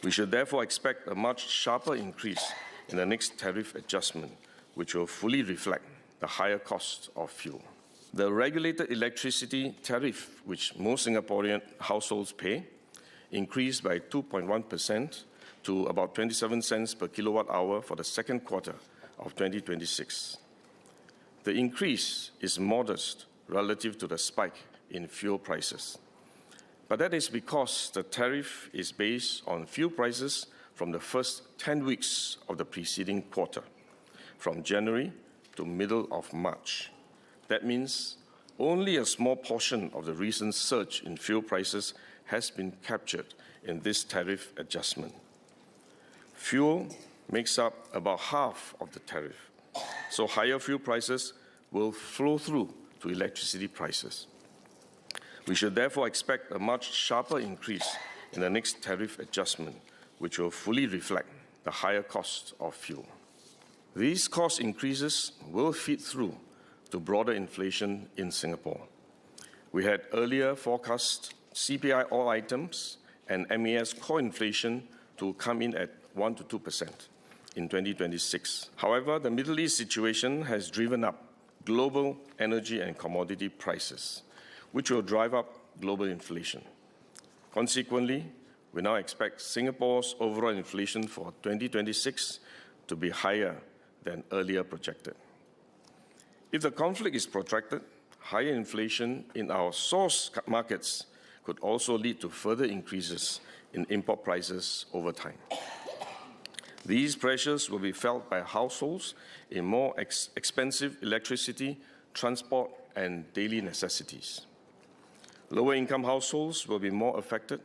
We should therefore expect a much sharper increase in the next tariff adjustment, which will fully reflect the higher cost of fuel. The regulated electricity tariff, which most Singaporean households pay, increased by 2.1% to about 27 cents per kilowatt hour for the second quarter of 2026. The increase is modest relative to the spike in fuel prices. But that is because the tariff is based on fuel prices from the first 10 weeks of the preceding quarter, from January to middle of March. That means only a small portion of the recent surge in fuel prices has been captured in this tariff adjustment. Fuel makes up about half of the tariff, so higher fuel prices will flow through to electricity prices. We should therefore expect a much sharper increase in the next tariff adjustment, which will fully reflect the higher cost of fuel. These cost increases will feed through to broader inflation in Singapore. We had earlier forecast CPI all items and MAS core inflation to come in at 1 to 2% in 2026. However, the Middle East situation has driven up global energy and commodity prices, which will drive up global inflation. Consequently, we now expect Singapore's overall inflation for 2026 to be higher than earlier projected. If the conflict is protracted, higher inflation in our source markets could also lead to further increases in import prices over time. These pressures will be felt by households in more expensive electricity, transport, and daily necessities. Lower-income households will be more affected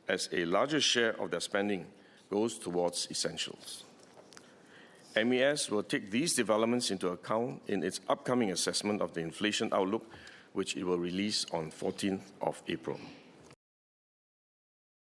as a larger share of their spending goes towards essentials. MAS will take these developments into account in its upcoming assessment of the inflation outlook, which it will release on 14th of April.